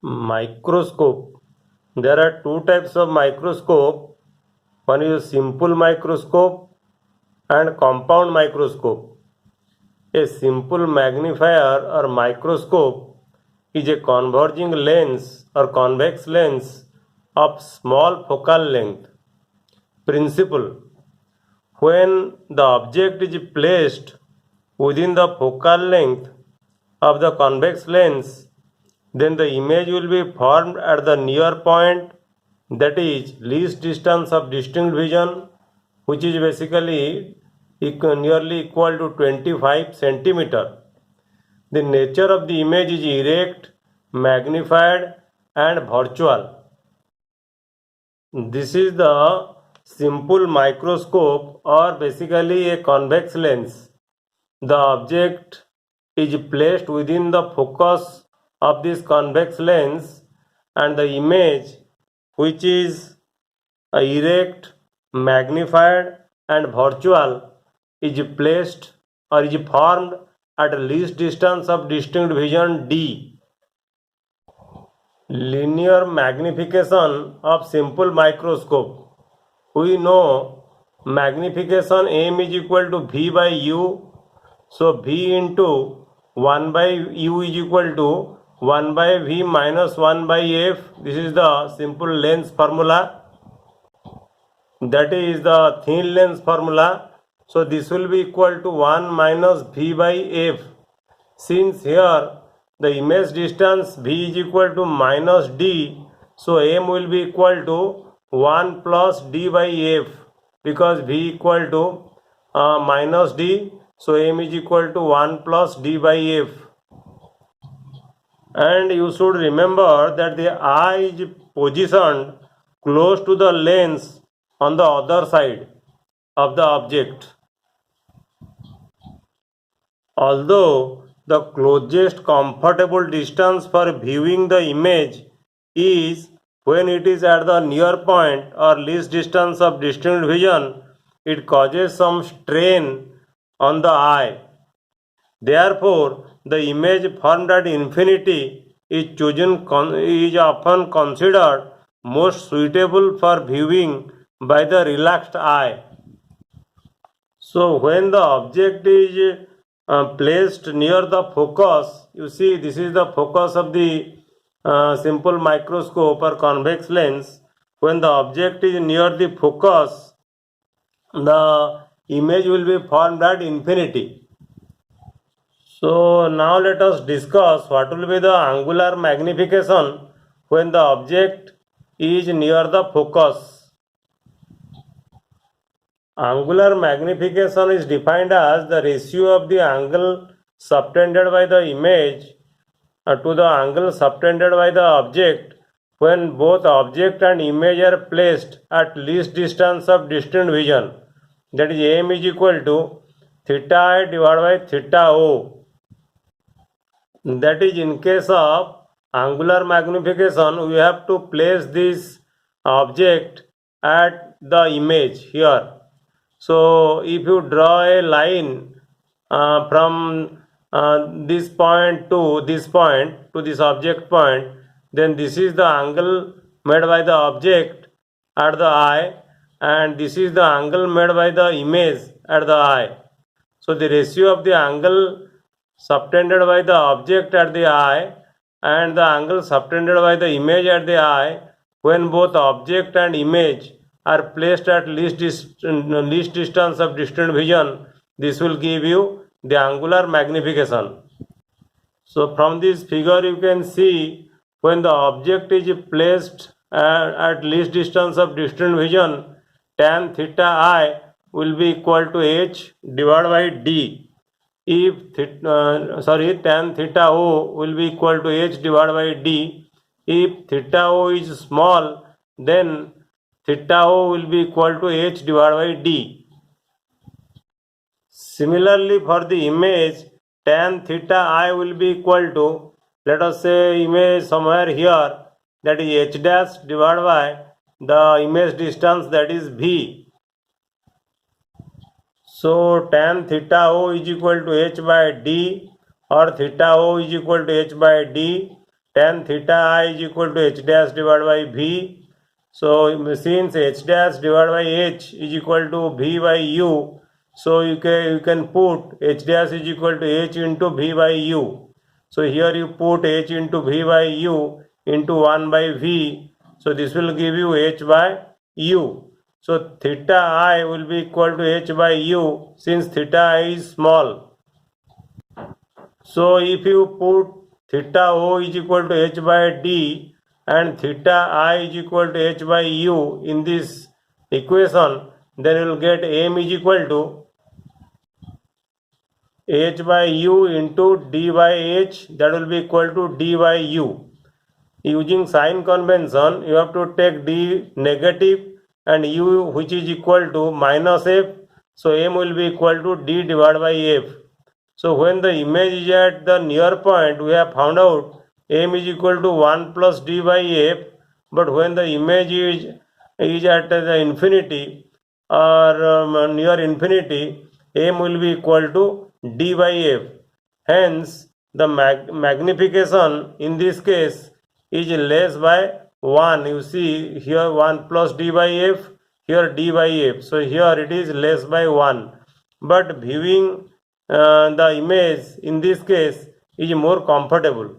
Microscope. There are two types of microscope. One is simple microscope and compound microscope. A simple magnifier or microscope is a converging lens or convex lens of small focal length. Principle: when the object is placed within the focal length of the convex lens, then the image will be formed at the near point, that is least distance of distinct vision, which is basically nearly equal to 25 centimeter. The nature of the image is erect, magnified and virtual. This is the simple microscope or basically a convex lens. The object is placed within the focus of this convex lens and the image, which is erect, magnified and virtual, is placed or is formed at a least distance of distinct vision d. Linear magnification of simple microscope. We know magnification m is equal to v by u. So v into 1 by u is equal to 1 by v minus 1 by f. This is the simple lens formula. That is the thin lens formula. So this will be equal to 1 minus v by f. Since here the image distance v is equal to minus d, so m will be equal to 1 plus d by f, because v equal to minus d, so m is equal to 1 plus d by f. And you should remember that the eye is positioned close to the lens on the other side of the object. Although the closest comfortable distance for viewing the image is when it is at the near point or least distance of distinct vision, it causes some strain on the eye. Therefore, the image formed at infinity is often considered most suitable for viewing by the relaxed eye. So when the object is placed near the focus, you see this is the focus of the simple microscope or convex lens. When the object is near the focus, the image will be formed at infinity. So now let us discuss what will be the angular magnification when the object is near the focus. Angular magnification is defined as the ratio of the angle subtended by the image to the angle subtended by the object when both object and image are placed at least distance of distant vision. That is m is equal to theta I divided by theta O. That is, in case of angular magnification, we have to place this object at the image here. So if you draw a line from this point to this object point, then this is the angle made by the object at the eye, and this is the angle made by the image at the eye. So the ratio of the angle subtended by the object at the eye and the angle subtended by the image at the eye, when both object and image are placed at least distance of distant vision, this will give you the angular magnification. So from this figure you can see when the object is placed at least distance of distant vision, tan theta I will be equal to h divided by d. If tan theta O will be equal to h divided by d. If theta O is small, then theta O will be equal to h divided by d. Similarly, for the image, tan theta I will be equal to, let us say, image somewhere here, that is h dash divided by the image distance, that is v. So tan theta O is equal to h by d, or theta O is equal to h by d. tan theta I is equal to h dash divided by v. So since h dash divided by h is equal to v by u, so you can put h dash is equal to h into v by u. So here you put h into v by u into 1 by v. So this will give you h by u. So theta I will be equal to h by u since theta I is small. So if you put theta O is equal to h by d and theta I is equal to h by u in this equation, then you will get m is equal to h by u into d by h, that will be equal to d by u. Using sign convention, you have to take d negative and u which is equal to minus f. So m will be equal to d divided by f. So when the image is at the near point, we have found out m is equal to 1 plus d by f. But when the image is at the infinity or near infinity, m will be equal to d by f. Hence, the magnification in this case is less by 1. You see here 1 plus d by f, here d by f. So here it is less by 1. But viewing the image in this case is more comfortable.